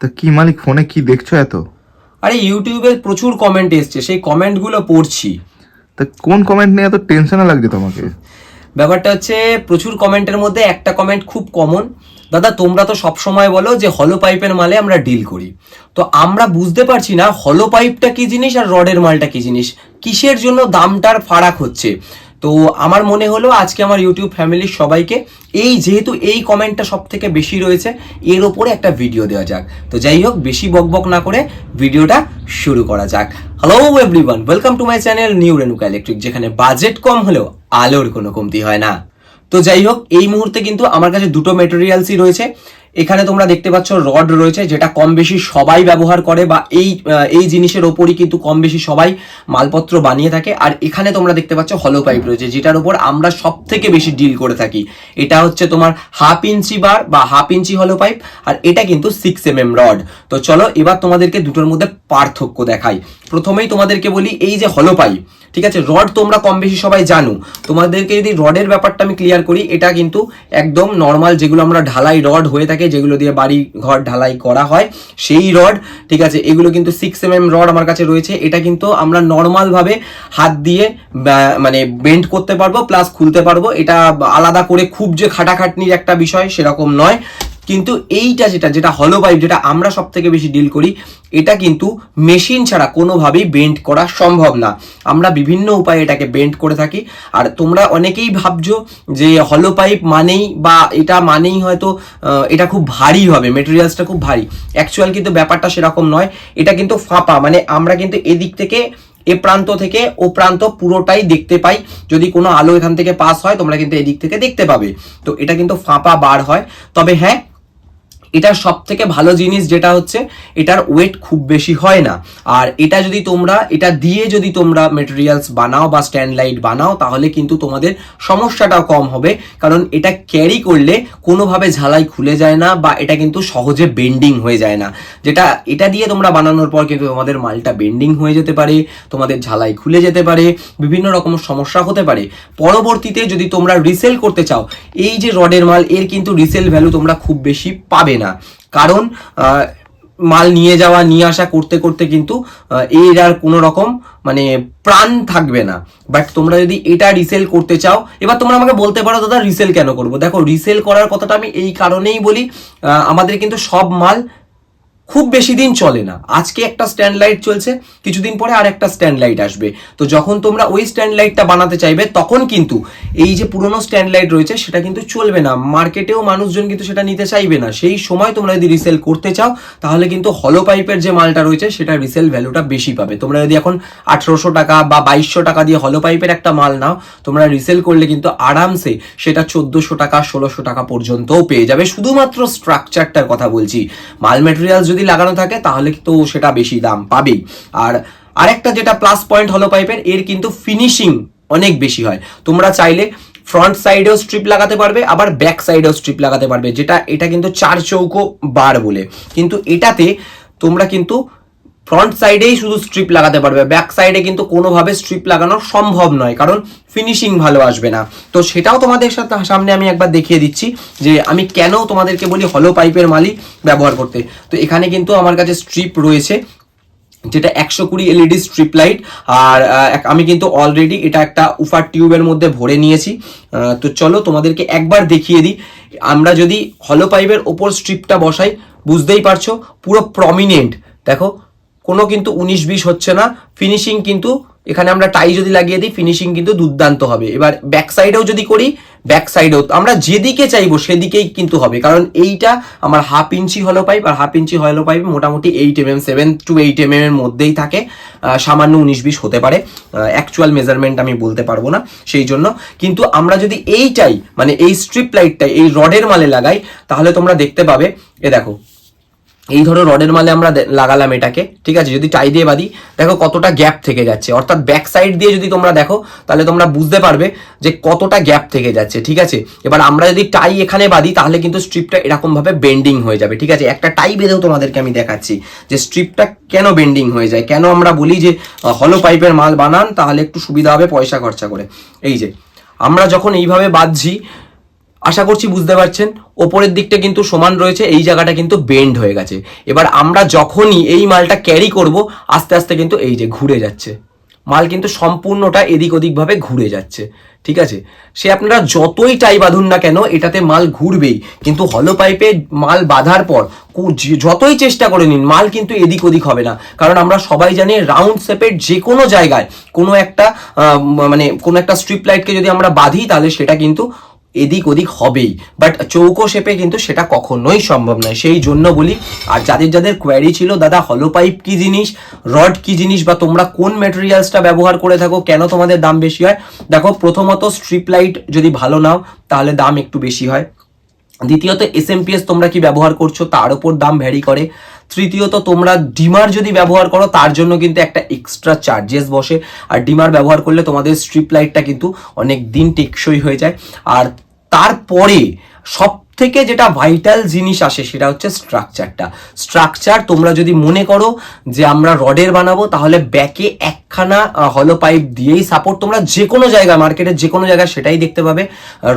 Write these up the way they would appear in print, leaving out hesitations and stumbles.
তা কি মালিক, ফোনে কি দেখছো এত? আরে ইউটিউবে প্রচুর কমেন্ট এসছে, সেই কমেন্টগুলো পড়ছি। তা কোন কমেন্ট নিয়ে এত টেনশনে লাগছে তোমাকে? ব্যাপারটা হচ্ছে, প্রচুর কমেন্টের মধ্যে একটা কমেন্ট খুব কমন। দাদা, তোমরা তো সব সময় বলো যে হলো পাইপের মালে আমরা ডিল করি, তো আমরা বুঝতে পারছি না হলো পাইপটা কি জিনিস আর রডের মালটা কি জিনিস, কিসের জন্য দামটার ফারাক হচ্ছে। তো আমার মনে হলো আজকে আমার ইউটিউব ফ্যামিলির সবাইকে যেহেতু এই কমেন্টটা সব থেকে বেশি রয়েছে, এর ওপরে একটা ভিডিও দেওয়া যাক। তো যাই হোক, বেশি বকবক না করে ভিডিওটা শুরু করা যাক। Hello everyone, welcome to my channel new Renuka electric, যেখানে বাজেট কম হলেও আলোর কোনো কমতি হয় না। তো যাই হোক, এই মুহূর্তে কিন্তু আমার কাছে দুটো মেটেরিয়ালসই রয়েছে। এখানে তোমরা দেখতে পাচ্ছ রড রয়েছে, যেটা কম বেশি সবাই ব্যবহার করে, বা এই জিনিসের ওপরই কিন্তু কম বেশি সবাই মালপত্র বানিয়ে থাকে। আর এখানে তোমরা দেখতে পাচ্ছ হলো পাইপ রয়েছে, যেটার উপর আমরা সব থেকে বেশি ডিল করে থাকি। এটা হচ্ছে তোমার 1/2 ইঞ্চি বার বা 1/2 ইঞ্চি হলো পাইপ, আর এটা কিন্তু 6 mm রড। তো চলো এবার তোমাদেরকে দুটোর মধ্যে পার্থক্য দেখাই। প্রথমেই তোমাদেরকে বলি, এই যে হলো পাইপ, ঠিক আছে, রড তোমরা কম বেশি সবাই জানো। তোমাদেরকে যদি রডের ব্যাপারটা আমি ক্লিয়ার করি, এটা কিন্তু একদম নর্মাল যেগুলো আমরা ঢালাই রড হয়ে থাকে, যেগুলো দিয়ে বাড়ি ঘর ঢালাই করা হয়, সেই রড, ঠিক আছে। এগুলো কিন্তু 6 mm রড আমার কাছে রয়েছে। এটা কিন্তু আমরা নর্মাল ভাবে হাত দিয়ে মানে বেন্ড করতে পারবো, প্লাস খুলতে পারবো। এটা আলাদা করে খুব যে খাটাখাটনির একটা বিষয় সেরকম নয়। কিন্তু এইটা যেটা হলো পাইপ, যেটা আমরা সব থেকে বেশি ডিল করি, এটা কিন্তু মেশিন ছাড়া কোনোভাবেই বেন্ড করা সম্ভব না। আমরা বিভিন্ন উপায়ে এটাকে বেন্ড করে থাকি। আর তোমরা অনেকেই ভাবছো যে হলো পাইপ মানেই বা এটা মানেই হয়তো এটা খুব ভারী হবে, মেটেরিয়ালসটা খুব ভারী। অ্যাকচুয়াল কিন্তু ব্যাপারটা সেরকম নয়। এটা কিন্তু ফাঁপা, মানে আমরা কিন্তু এদিক থেকে এ প্রান্ত থেকে ও প্রান্ত পুরোটাই দেখতে পাই। যদি কোনো আলো এখান থেকে পাস হয়, তোমরা কিন্তু এদিক থেকে দেখতে পাবে। তো এটা কিন্তু ফাঁপা বার হয়। তবে হ্যাঁ, এটার সব থেকে ভালো জিনিস যেটা হচ্ছে, এটার ওয়েট খুব বেশি হয় না। আর এটা যদি তোমরা এটা দিয়ে যদি তোমরা মেটেরিয়ালস বানাও বা স্ট্যান্ড লাইট বানাও, তাহলে কিন্তু তোমাদের সমস্যাটাও কম হবে। কারণ এটা ক্যারি করলে কোনোভাবে ঝালাই খুলে যায় না, বা এটা কিন্তু সহজে বেন্ডিং হয়ে যায় না। যেটা এটা দিয়ে তোমরা বানানোর পর কিন্তু তোমাদের মালটা বেন্ডিং হয়ে যেতে পারে, তোমাদের ঝালাই খুলে যেতে পারে, বিভিন্ন রকম সমস্যা হতে পারে। পরবর্তীতে যদি তোমরা রিসেল করতে চাও, এই যে রডের মাল, এর কিন্তু রিসেল ভ্যালু তোমরা খুব বেশি পাবে না। কারণ মাল নিয়ে যাওয়া নিয়ে আসা করতে করতে কিন্তু এর আর কোনো রকম মানে প্রাণ থাকবে না। বাট তোমরা যদি এটা রিসেল করতে চাও, এবার তোমরা আমাকে বলতে পারো, দাদা রিসেল কেন করবো? দেখো, রিসেল করার কথাটা আমি এই কারণেই বলি, আমাদের কিন্তু সব মাল খুব বেশি দিন চলে না। আজকে একটা স্ট্যান্ড লাইট চলছে, কিছুদিন পরে আর একটা স্ট্যান্ড লাইট আসবে। তো যখন তোমরা ওই স্ট্যান্ড লাইটটা বানাতে চাইবে, তখন কিন্তু এই যে পুরনো স্ট্যান্ড লাইট রয়েছে সেটা কিন্তু চলবে না, মার্কেটেও মানুষজন কিন্তু সেটা নিতে চাইবে না। সেই সময় তোমরা যদি রিসেল করতে চাও, তাহলে কিন্তু হলো পাইপের যে মালটা রয়েছে সেটা রিসেল ভ্যালুটা বেশি পাবে। তোমরা যদি এখন 1800 টাকা বা 2200 টাকা দিয়ে হলো পাইপের একটা মাল নাও, তোমরা রিসেল করলে কিন্তু আরামসে সেটা 1400 টাকা 1600 টাকা পর্যন্তও পেয়ে যাবে। শুধুমাত্র স্ট্রাকচারটার কথা বলছি, মাল মেটেরিয়াল যদি লাগানো থাকে তাহলে তো সেটা বেশি দাম পাবেই। আর আরেকটা যেটা প্লাস পয়েন্ট হলো পাইপের, এর কিন্তু ফিনিশিং অনেক বেশি হয়। তোমরা চাইলে ফ্রন্ট সাইডেও স্ট্রিপ লাগাতে পারবে, আবার ব্যাক সাইডেও স্ট্রিপ লাগাতে পারবে। এটা কিন্তু 4 চৌকো বার বলে, কিন্তু এটাতে তোমরা কিন্তু ফ্রন্ট সাইডেই শুধু স্ট্রিপ লাগাতে পারবে, ব্যাক সাইডে কিন্তু কোনোভাবে স্ট্রিপ লাগানো সম্ভব নয়, কারণ ফিনিশিং ভালো আসবে না। তো সেটাও তোমাদের সামনে আমি একবার দেখিয়ে দিচ্ছি যে আমি কেন তোমাদেরকে বলি হলো পাইপের মালই ব্যবহার করতে। তো এখানে কিন্তু আমার কাছে স্ট্রিপ রয়েছে, যেটা 120 এলইডি স্ট্রিপ লাইট। আর আমি কিন্তু অলরেডি এটা একটা উফার টিউবের মধ্যে ভরে নিয়েছি। তো চলো তোমাদেরকে একবার দেখিয়ে দিই। আমরা যদি হলো পাইপের ওপর স্ট্রিপটা বসাই, বুঝতেই পারছো পুরো প্রমিনেন্ট। দেখো, কোনো কিন্তু 19-20 হচ্ছে না। ফিনিশিং কিন্তু এখানে আমরা টাই যদি লাগিয়ে দিই, ফিনিশিং কিন্তু দুর্দান্ত হবে। এবার ব্যাক সাইডেও যদি করি, ব্যাক সাইডেও আমরা যেদিকে চাইবো সেদিকেই কিন্তু হবে। কারণ এইটা আমার 1/2 ইঞ্চি হলো পাইপ, আর 1/2 ইঞ্চি হলো পাইপ মোটামুটি 8 mm, 7 to 8 mm এর মধ্যেই থাকে। সামান্য 19-20 হতে পারে, অ্যাকচুয়াল মেজারমেন্ট আমি বলতে পারবো না সেই জন্য। কিন্তু আমরা যদি এইটাই মানে এই স্ট্রিপ লাইটটাই এই রডের মালে লাগাই, তাহলে তোমরা দেখতে পাবে, এ দেখো, এই ধরো রডের মালে আমরা লাগালাম এটাকে, ঠিক আছে, যদি টাই দিয়ে বাঁধি, দেখো কতটা গ্যাপ থেকে যাচ্ছে। অর্থাৎ ব্যাক সাইড দিয়ে যদি তোমরা দেখো, তাহলে তোমরা বুঝতে পারবে যে কতটা গ্যাপ থেকে যাচ্ছে, ঠিক আছে। এবার আমরা যদি টাই এখানে বাঁধি, তাহলে কিন্তু স্ট্রিপটা এরকম ভাবে বেন্ডিং হয়ে যাবে, ঠিক আছে। একটা টাই বেঁধেও তোমাদেরকে আমি দেখাচ্ছি যে স্ট্রিপটা কেন বেন্ডিং হয়ে যায়, কেন আমরা বলি যে হলো পাইপের মাল বানান, তাহলে একটু সুবিধা হবে পয়সা খরচা করে। এই যে আমরা যখন এইভাবে বাঁধছি, আশা করছি বুঝতে পারছেন। ওপরের দিকটা কিন্তু সমান রয়েছে, এই জায়গাটা কিন্তু বেন্ড হয়ে গেছে। এবার আমরা যখনই এই মালটা ক্যারি করব আস্তে আস্তে কিন্তু এই যে ঘুরে যাচ্ছে মাল, কিন্তু সম্পূর্ণটা এদিক ওদিক ভাবে ঘুরে যাচ্ছে। ঠিক আছে, সে আপনারা যতই টাই বাঁধুন না কেন এটাতে মাল ঘুরবেই। কিন্তু হলো পাইপে মাল বাঁধার পর যতই চেষ্টা করে নিন মাল কিন্তু এদিক ওদিক হবে না। কারণ আমরা সবাই জানি রাউন্ড শেপের যে কোনো জায়গায় কোনো একটা মানে কোনো একটা স্ট্রিপ লাইটকে যদি আমরা বাঁধি তাহলে সেটা কিন্তু এদিক ওদিক হবেই, বাট চৌকো শেপে কিন্তু সেটা কখনোই সম্ভব নয়। সেই জন্য বলি, আর যাদের যাদের কোয়ারি ছিল দাদা হলো পাইপ কি জিনিস, রড কি জিনিস, বা তোমরা কোন ম্যাটেরিয়ালসটা ব্যবহার করে থাকো, কেন তোমাদের দাম বেশি হয়, দেখো প্রথমত স্ট্রিপ লাইট যদি ভালো নাও তাহলে দাম একটু বেশি হয়। দ্বিতীয়ত এসএমপিএস তোমরা কি ব্যবহার করছো তার উপর দাম ভ্যারি করে। তৃতীয়ত তোমরা ডিমার যদি ব্যবহার করো তার জন্য কিন্তু একটা এক্সট্রা চার্জেস বসে, আর ডিমার ব্যবহার করলে তোমাদের স্ট্রিপ লাইটটা কিন্তু অনেক দিন টেকসই হয়ে যায়। আর তারপরে সব থেকে যেটা ভাইটাল জিনিস আসে সেটা হচ্ছে স্ট্রাকচার। তোমরা যদি মনে করো যে আমরা রডের বানাবো তাহলে ব্যাকে একখানা হলো পাইপ দিয়েই সাপোর্ট, তোমরা যে কোনো জায়গায় মার্কেটের যে কোনো জায়গায় সেটাই দেখতে পাবে।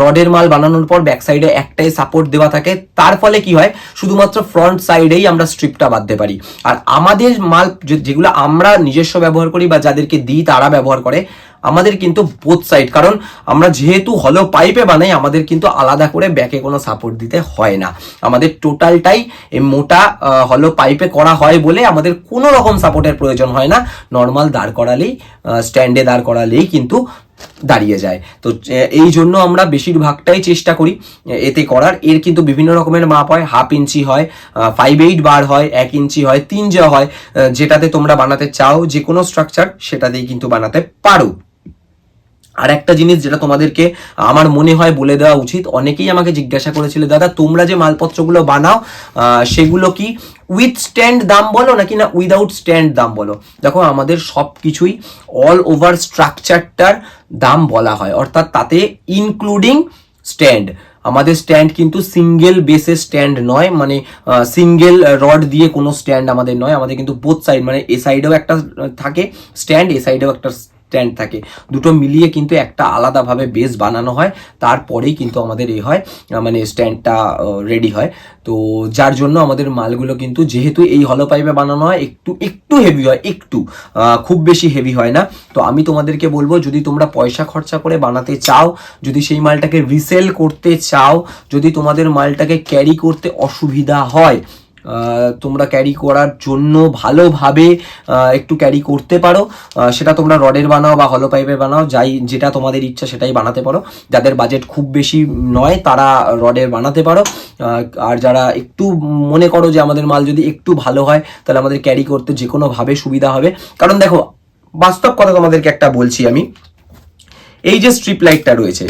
রডের মাল বানানোর পর ব্যাক সাইডে একটাই সাপোর্ট দেওয়া থাকে, তার ফলে কি হয় শুধুমাত্র ফ্রন্ট সাইডেই আমরা স্ট্রিপটা বাঁধতে পারি। আর আমাদের মাল যেগুলো আমরা নিজস্ব ব্যবহার করি বা যাদেরকে দিই তারা ব্যবহার করে, আমাদের কিন্তু বোথ সাইড, কারণ আমরা যেহেতু হলো পাইপে বানাই আমাদের কিন্তু আলাদা করে ব্যাকে কোনো সাপোর্ট দিতে হয় না। আমাদের টোটালটাই এই মোটা হলো পাইপে করা হয় বলে আমাদের কোনো রকম সাপোর্টের প্রয়োজন হয় না। নর্মাল দাঁড় করালেই, স্ট্যান্ডে দাঁড় করালেই কিন্তু দাঁড়িয়ে যায়। তো এই জন্য আমরা বেশিরভাগটাই চেষ্টা করি এতে করার। এর কিন্তু বিভিন্ন রকমের মাপ হয়, 1/2 ইঞ্চি হয়, 5/8 বার হয়, 1 ইঞ্চি হয়, 3 জা হয়, যেটাতে তোমরা বানাতে চাও যে কোনো স্ট্রাকচার সেটাতেই কিন্তু বানাতে পারো। আর একটা জিনিস যেটা তোমাদেরকে আমার মনে হয় বলে দেওয়া উচিত, অনেকেই আমাকে জিজ্ঞাসা করেছিল দাদা তোমরা যে মালপত্রগুলো বানাও সেগুলো কি উইথ স্ট্যান্ড দাম বলো নাকি না উইদাউট স্ট্যান্ড দাম বলো। দেখো আমাদের সব কিছুই অল ওভার স্ট্রাকচারটার দাম বলা হয়, অর্থাৎ তাতে ইনক্লুডিং স্ট্যান্ড। আমাদের স্ট্যান্ড কিন্তু সিঙ্গেল বেসের স্ট্যান্ড নয়, মানে সিঙ্গেল রড দিয়ে কোনো স্ট্যান্ড আমাদের নয়। আমাদের কিন্তু বোথ সাইড, মানে এ সাইডেও একটা থাকে স্ট্যান্ড, এ সাইডেও একটা স্ট্যান্ড থাকে, দুটো মিলিয়ে কিন্তু একটা আলাদাভাবে বেস বানানো হয়, তারপরেই কিন্তু আমাদের এই হয় মানে স্ট্যান্ডটা রেডি হয়। তো যার জন্য আমাদের মালগুলো কিন্তু যেহেতু এই হলো পাইপে বানানো হয় একটু হেভি হয়, খুব বেশি হেভি হয় না। তো আমি তোমাদেরকে বলবো যদি তোমরা পয়সা খরচা করে বানাতে চাও, যদি সেই মালটাকে রিসেল করতে চাও, যদি তোমাদের মালটাকে ক্যারি করতে অসুবিধা হয়, তোমরা ক্যারি করার জন্য ভালোভাবে একটু ক্যারি করতে পারো, সেটা তোমরা রডের বানাও বা হলো পাইপের বানাও, যেটা তোমাদের ইচ্ছা সেটাই বানাতে পারো। যাদের বাজেট খুব বেশি নয় তারা রডের বানাতে পারো, আর যারা একটু মনে করো যে আমাদের মাল যদি একটু ভালো হয় তাহলে আমাদের ক্যারি করতে যে কোনোভাবে সুবিধা হবে। কারণ দেখো বাস্তব কথা তোমাদেরকে একটা বলছি আমি, এই যে স্ট্রিপ লাইটটা রয়েছে,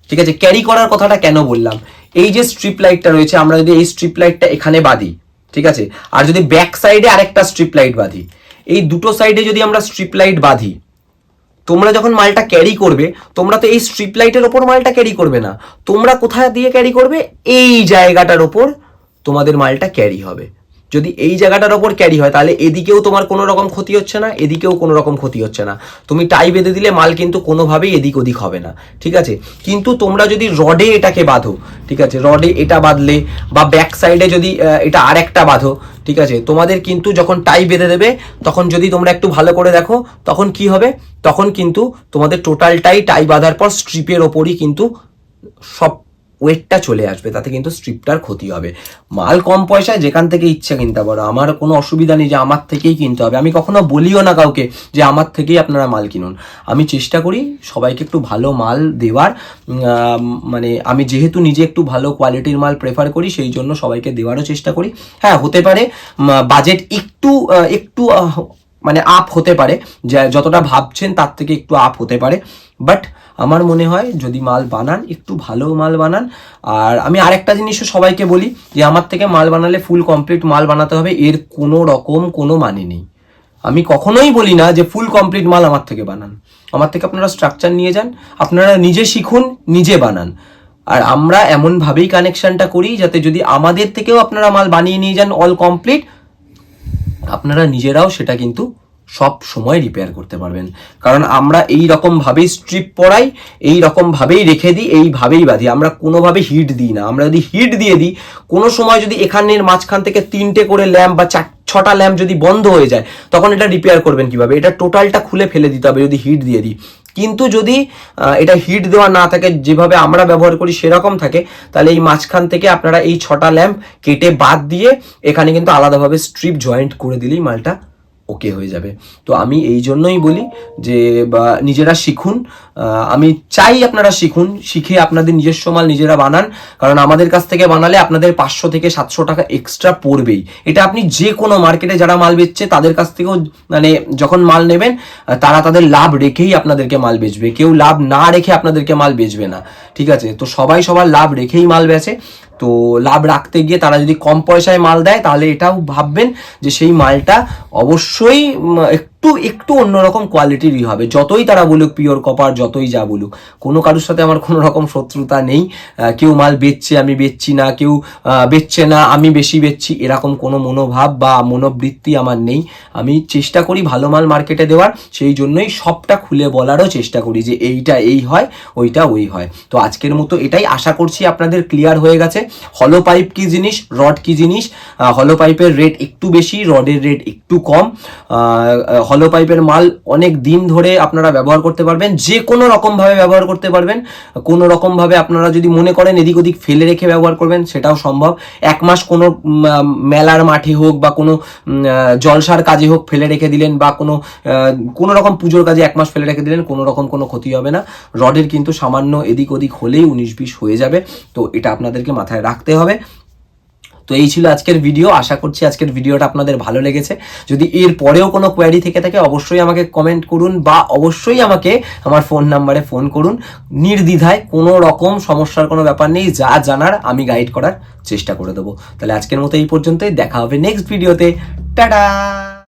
ঠিক আছে, ক্যারি করার কথাটা কেন বললাম, এই যে স্ট্রিপ লাইটটা রয়েছে আমরা যদি এই স্ট্রিপ লাইটটা এখানে বাঁধি, ঠিক আছে, আর যদি ব্যাক সাইডে আরেকটা স্ট্রিপ লাইট বাঁধি, এই দুটো সাইডে যদি আমরা স্ট্রিপ লাইট বাঁধি, তোমরা যখন মালটা ক্যারি করবে তোমরা তো এই স্ট্রিপ লাইটের ওপর মালটা ক্যারি করবে না, তোমরা কোথায় দিয়ে ক্যারি করবে, এই জায়গাটার ওপর তোমাদের মালটা ক্যারি হবে। যদি এই জায়গাটার ওপর ক্যারি হয় তাহলে এদিকেও তোমার কোনো রকম ক্ষতি হচ্ছে না, এদিকেও কোনো রকম ক্ষতি হচ্ছে না। তুমি টাই বেঁধে দিলে মাল কিন্তু কোনোভাবেই এদিক ওদিক হবে না, ঠিক আছে। কিন্তু তোমরা যদি রডে এটাকে বাঁধো, ঠিক আছে, রডে এটা বাঁধলে বা ব্যাক সাইডে যদি এটা আর একটা বাঁধো, ঠিক আছে, তোমাদের কিন্তু যখন টাই বেঁধে দেবে তখন যদি তোমরা একটু ভালো করে দেখো তখন কি হবে, তখন কিন্তু তোমাদের টোটালটাই টাই বাঁধার পর স্ট্রিপের ওপরই কিন্তু সব ওয়েটটা চলে আসবে, তাতে কিন্তু স্ট্রিপটার ক্ষতি হবে। মাল কম পয়সায় যেখান থেকে ইচ্ছা কিনতে পারো, আমার কোনো অসুবিধা নেই যে আমার থেকেই কিনতে হবে, আমি কখনো বলিও না কাউকে যে আমার থেকেই আপনারা মাল কিনুন। আমি চেষ্টা করি সবাইকে একটু ভালো মাল দেওয়ার, মানে আমি যেহেতু নিজে একটু ভালো কোয়ালিটির মাল প্রেফার করি সেই জন্য সবাইকে দেওয়ারও চেষ্টা করি। হ্যাঁ হতে পারে বাজেট একটু মানে আপ হতে পারে, যতটা ভাবছেন তার থেকে একটু আপ হতে পারে, বাট আমার মনে হয় যদি মাল বানান একটু ভালো মাল বানান। আর আমি আরেকটা জিনিসও সবাইকে বলি যে আমার থেকে মাল বানালে ফুল কমপ্লিট মাল বানাতে হবে, এর কোনো রকম কোনো মানে নেই। আমি কখনোই বলি না যে ফুল কমপ্লিট মাল আমার থেকে বানান, আমার থেকে আপনারা স্ট্রাকচার নিয়ে যান, আপনারা নিজে শিখুন, নিজে বানান। আর আমরা এমনভাবেই কানেকশনটা করি যাতে যদি আমাদের থেকেও আপনারা মাল বানিয়ে নিয়ে যান অল কমপ্লিট, আপনারা নিজেরাও সেটা কিন্তু সব সময় রিপেয়ার করতে পারবেন। কারণ আমরা এই রকম ভাবেই স্ট্রিপ পরাই, এই রকম ভাবেই রেখে দিই, এইভাবেই বাঁধি, আমরা কোনোভাবে হিট দিই না। আমরা যদি হিট দিয়ে দিই, কোনো সময় যদি এখানের মাঝখান থেকে 3টে করে ল্যাম্প বা 6টা ল্যাম্প যদি বন্ধ হয়ে যায়, তখন এটা রিপেয়ার করবেন কিভাবে? এটা টোটালটা খুলে ফেলে দিতে হবে যদি হিট দিয়ে দিই। কিন্তু যদি এটা হিট দেওয়া না থাকে, যেভাবে আমরা ব্যবহার করি সেরকম থাকে, তাহলে এই মাঝখান থেকে আপনারা এই 6টা ল্যাম্প কেটে বাদ দিয়ে এখানে কিন্তু আলাদাভাবে স্ট্রিপ জয়েন্ট করে দিলেই মালটা ওকে হয়ে যাবে। তো আমি এই জন্যই বলি যে নিজেরা শিখুন, আমি চাই আপনারা শিখুন, শিখে আপনাদের নিজস্ব মাল নিজেরা বানান। কারণ আমাদের কাছ থেকে বানালে আপনাদের 500 থেকে 700 টাকা এক্সট্রা পড়বেই। এটা আপনি যে কোনো মার্কেটে যারা মাল বেচছে তাদের কাছ থেকেও, মানে যখন মাল নেবেন তারা তাদের লাভ রেখেই আপনাদেরকে মাল বেচবে, কেউ লাভ না রেখে আপনাদেরকে মাল বেচবে না, ঠিক আছে? তো সবাই সবার লাভ রেখেই মাল বেচে। তো লাভ রাখতে গিয়ে তারা যদি কম পয়সায় মাল দেয়, তাহলে এটাও ভাববেন যে সেই মালটা অবশ্যই একটু অন্যরকম কোয়ালিটিরই হবে। যতই তারা বলুক পিওর কপার, যতই যা বলুক, কোনো কারোর সাথে আমার কোনো রকম শত্রুতা নেই। কেউ মাল বেচছে আমি বেচছি না, কেউ বেচছে না আমি বেশি বেচছি, এরকম কোনো মনোভাব বা মনোবৃত্তি আমার নেই। আমি চেষ্টা করি ভালো মাল মার্কেটে দেওয়ার, সেই জন্যই সবটা খুলে বলারও চেষ্টা করি যে এইটা এই হয়, ওইটা ওই হয়। তো আজকের মতো এটাই, আশা করছি আপনাদের ক্লিয়ার হয়ে গেছে হলো পাইপ কি জিনিস, রড কি জিনিস। হলো পাইপের রেট একটু বেশি, রডের রেট একটু কম। হলো পাইপের মাল অনেক দিন ধরে আপনারা ব্যবহার করতে পারবেন, যে কোনো রকমভাবে ব্যবহার করতে পারবেন। কোনো রকমভাবে আপনারা যদি মনে করেন এদিক ওদিক ফেলে রেখে ব্যবহার করবেন, সেটাও সম্ভব। 1 মাস কোনো মেলার মাঠে হোক বা কোনো জলসার কাজে হোক ফেলে রেখে দিলেন, বা কোনো রকম পুজোর কাজে 1 মাস ফেলে রেখে দিলেন, কোনো রকম কোনো ক্ষতি হবে না। রডের কিন্তু সামান্য এদিক ওদিক হলেই 19-20 হয়ে যাবে। তো এটা আপনাদেরকে মাথায় রাখতে হবে। তো এই ছিল আজকের ভিডিও, আশা করছি আজকের ভিডিওটা আপনাদের ভালো লেগেছে। যদি এর পরেও কোনো কোয়ারি থেকে থাকে অবশ্যই আমাকে কমেন্ট করুন, বা অবশ্যই আমাকে আমার ফোন নাম্বারে ফোন করুন, নির্দ্বিধায়। কোনো রকম সমস্যার কোনো ব্যাপার নেই, যা জানার আমি গাইড করার চেষ্টা করে দেবো। তাহলে আজকের মতো এই পর্যন্তই, দেখা হবে নেক্সট ভিডিওতে। টাটা।